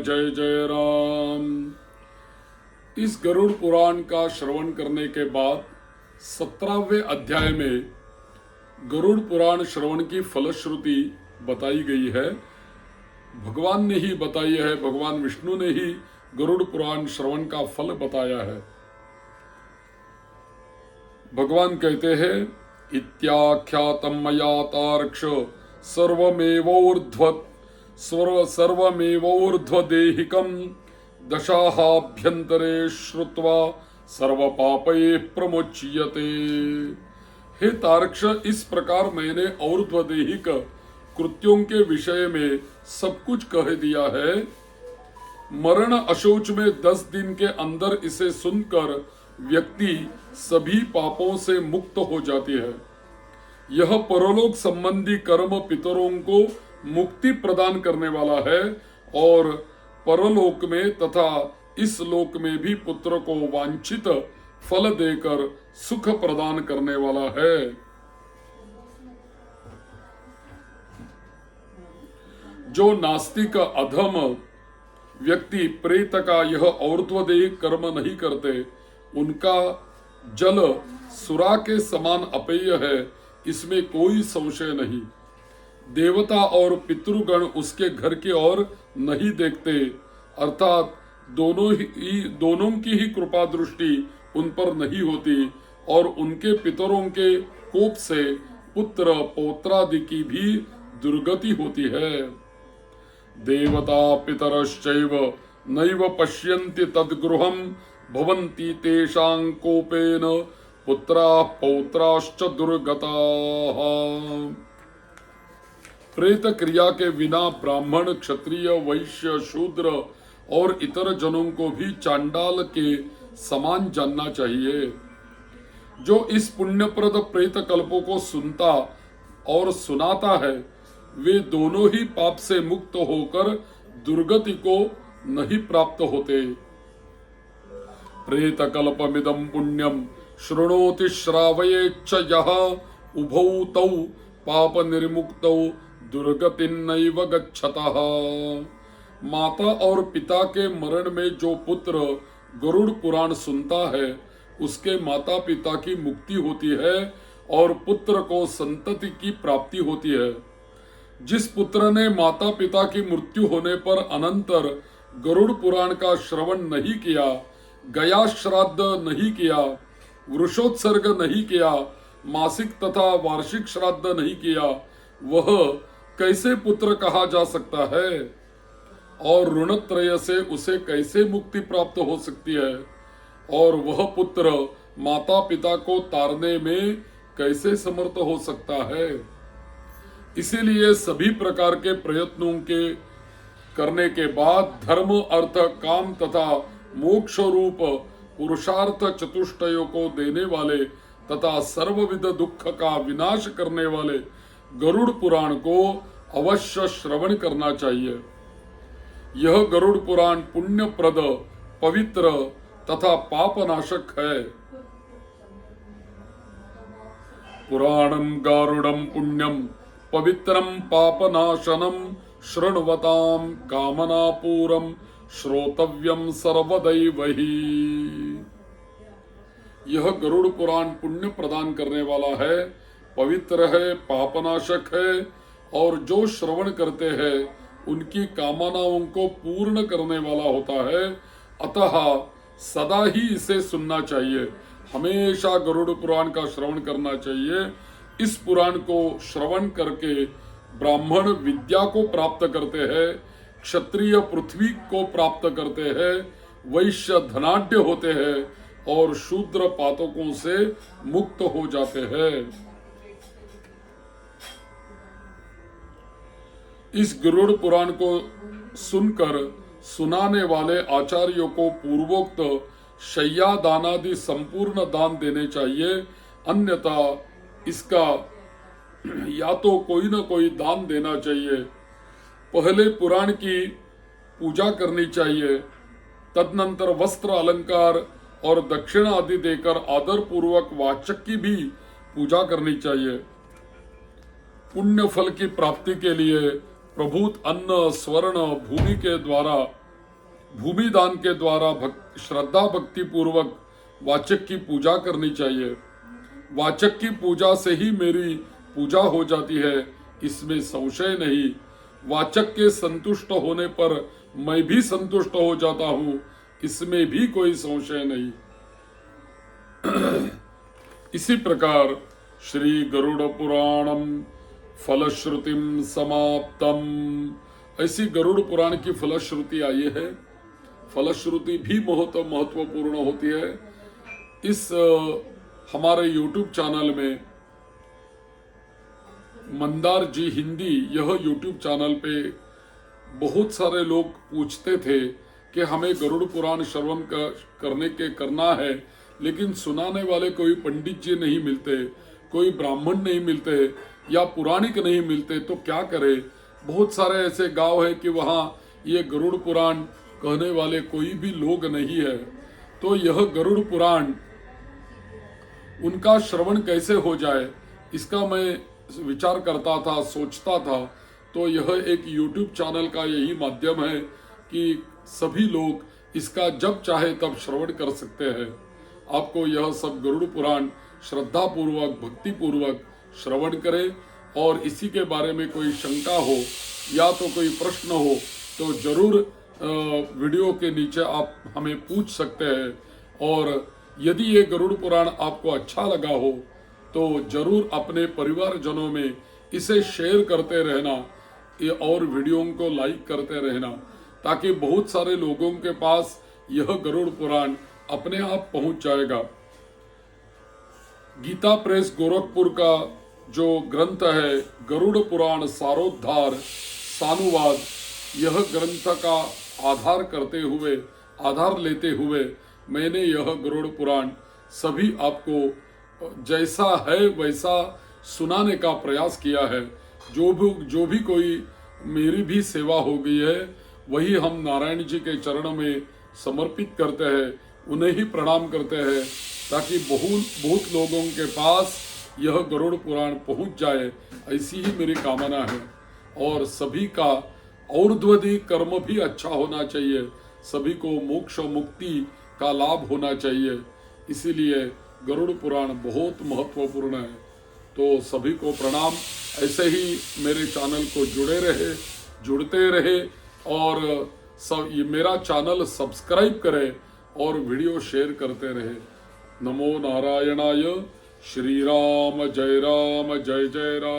जय जय राम। इस गरुड़ पुराण का श्रवण करने के बाद 17वें अध्याय में गरुड़ पुराण श्रवण की फलश्रुति बताई गई है। भगवान ने ही बताई है, भगवान विष्णु ने ही गरुड़ पुराण श्रवण का फल बताया है। भगवान कहते हैं, इत्याख्यातम मया तार्क्ष सर्वमेवोर्ध्वदेहिकं दशाहाभ्यंतरे श्रुत्वा सर्व पापये प्रमुच्यते। हे तार्क्ष, इस प्रकार मैंने और्ध्वदेहिक कृत्यों के विषय में सब कुछ कह दिया है। मरण अशौच में 10 दिन के अंदर इसे सुनकर व्यक्ति सभी पापों से मुक्त हो जाती है। यह परलोक संबंधी कर्म पितरों को मुक्ति प्रदान करने वाला है और परलोक में तथा इस लोक में भी पुत्र को वांछित फल देकर सुख प्रदान करने वाला है। जो नास्तिक अधम व्यक्ति प्रेत का यह और्ध्वदेहिक कर्म नहीं करते, उनका जल सुरा के समान अपेय है, इसमें कोई संशय नहीं। देवता और पितृगण उसके घर की ओर नहीं देखते, अर्थात दोनों की ही कृपा दृष्टि उन पर नहीं होती और उनके पितरों के कोप से पुत्र पौत्रादि की भी दुर्गति होती है। देवता पितरश्चैव नैव पश्यन्ति तद्गृहं भवन्ति तेषां कोपेन पुत्राः पौत्राश्च दुर्गताः। प्रेत क्रिया के बिना ब्राह्मण, क्षत्रिय, वैश्य, शूद्र और इतर जनों को भी चांडाल के समान जानना चाहिए। जो इस पुण्यप्रद प्रेत कल्पों को सुनता और सुनाता है, वे दोनों ही पाप से मुक्त होकर दुर्गति को नहीं प्राप्त होते। प्रेत कल्पमिदं पुण्यम शृणोति श्रावयेच्च यः उभौ तौ पाप निर्मुक्तौ दुर्गतिन्नैव गच्छतः। माता और पिता के मरण में जो पुत्र गरुड़ पुराण सुनता है, उसके माता पिता की मुक्ति होती है और पुत्र को संतति की प्राप्ति होती है। जिस पुत्र ने माता पिता की मृत्यु होने पर अनंतर गरुड़ पुराण का श्रवण नहीं किया, गया श्राद्ध नहीं किया, वृषोत्सर्ग नहीं किया, मासिक तथा वार्षिक श्राद्ध नहीं किया, वह कैसे पुत्र कहा जा सकता है और ऋणत्रय से उसे कैसे मुक्ति प्राप्त हो सकती है और वह पुत्र माता पिता को तारने में कैसे समर्थ हो सकता है। इसीलिए सभी प्रकार के प्रयत्नों के करने के बाद धर्म, अर्थ, काम तथा मोक्ष रूप पुरुषार्थ चतुष्टयों को देने वाले तथा सर्वविध दुख का विनाश करने वाले गरुड़ पुराण को अवश्य श्रवण करना चाहिए। यह गरुड़ पुराण पुण्यप्रद, पवित्र तथा पापनाशक है। पुराणं गारुडं पुण्यम पवित्रं पापनाशनम शृण्वतां कामनापूरम श्रोतव्यम सर्वदैव ही। यह गरुड़ पुराण पुण्य प्रदान करने वाला है, पवित्र है, पापनाशक है और जो श्रवण करते हैं उनकी कामनाओं को पूर्ण करने वाला होता है। अतः सदा ही इसे सुनना चाहिए, हमेशा गरुड़ पुराण का श्रवण करना चाहिए। इस पुराण को श्रवण करके ब्राह्मण विद्या को प्राप्त करते हैं, क्षत्रिय पृथ्वी को प्राप्त करते हैं, वैश्य धनाढ्य होते हैं और शूद्र पातकों से मुक्त हो जाते हैं। इस गरुड़ पुराण को सुनकर सुनाने वाले आचार्यों को पूर्वोक्त शय्या दानादि संपूर्ण दान देने चाहिए, अन्यथा इसका या तो कोई न कोई दान देना चाहिए। पहले पुराण की पूजा करनी चाहिए, तदनंतर वस्त्र, अलंकार और दक्षिणा आदि देकर आदर पूर्वक वाचक की भी पूजा करनी चाहिए। पुण्य फल की प्राप्ति के लिए प्रभूत अन्न, स्वर्ण, भूमि के द्वारा भूमि दान के द्वारा श्रद्धा भक्ति पूर्वक वाचक की पूजा करनी चाहिए। वाचक की पूजा से ही मेरी पूजा हो जाती है, इसमें संशय नहीं। वाचक के संतुष्ट होने पर मैं भी संतुष्ट हो जाता हूँ, इसमें भी कोई संशय नहीं। इसी प्रकार श्री गरुड़ पुराणम फलश्रुतिम समाप्तम, ऐसी गरुड़ पुराण की फलश्रुति आई है। फलश्रुति भी बहुत महत्वपूर्ण होती है। इस हमारे YouTube चैनल में मंदार जी हिंदी, यह YouTube चैनल पे बहुत सारे लोग पूछते थे कि हमें गरुड़ पुराण श्रवण करना है, लेकिन सुनाने वाले कोई पंडित जी नहीं मिलते, कोई ब्राह्मण नहीं मिलते या पुराणिक नहीं मिलते, तो क्या करें। बहुत सारे ऐसे गांव है कि वहाँ ये गरुड़ पुराण कहने वाले कोई भी लोग नहीं है। तो यह गरुड़ पुराण उनका श्रवण कैसे हो जाए, इसका मैं विचार करता था, सोचता था। तो यह एक YouTube चैनल का यही माध्यम है कि सभी लोग इसका जब चाहे तब श्रवण कर सकते हैं। आपको यह सब गरुड़ पुराण श्रद्धा पूर्वक भक्ति पूर्वक श्रवण करें, और इसी के बारे में कोई शंका हो या तो कोई प्रश्न हो तो जरूर वीडियो के नीचे आप हमें पूछ सकते हैं। और यदि ये गरुड़ पुराण आपको अच्छा लगा हो तो जरूर अपने परिवारजनों में इसे शेयर करते रहना और वीडियो को लाइक करते रहना, ताकि बहुत सारे लोगों के पास यह गरुड़ पुराण अपने आप पहुंच जाएगा। गीता प्रेस गोरखपुर का जो ग्रंथ है गरुड़ पुराण सारोद्धार सानुवाद, यह ग्रंथ का आधार लेते हुए मैंने यह गरुड़ पुराण सभी आपको जैसा है वैसा सुनाने का प्रयास किया है। जो भी कोई मेरी भी सेवा हो गई है वही हम नारायण जी के चरण में समर्पित करते हैं, उन्हें ही प्रणाम करते हैं, ताकि बहुत लोगों के पास यह गरुड़ पुराण पहुंच जाए, ऐसी ही मेरी कामना है। और सभी का और्ध्वदी कर्म भी अच्छा होना चाहिए, सभी को मोक्ष मुक्ति का लाभ होना चाहिए, इसीलिए गरुड़ पुराण बहुत महत्वपूर्ण है। तो सभी को प्रणाम। ऐसे ही मेरे चैनल को जुड़ते रहे और ये मेरा चैनल सब्सक्राइब करें और वीडियो शेयर करते रहे। नमो नारायणाय। श्री राम जय जय राम।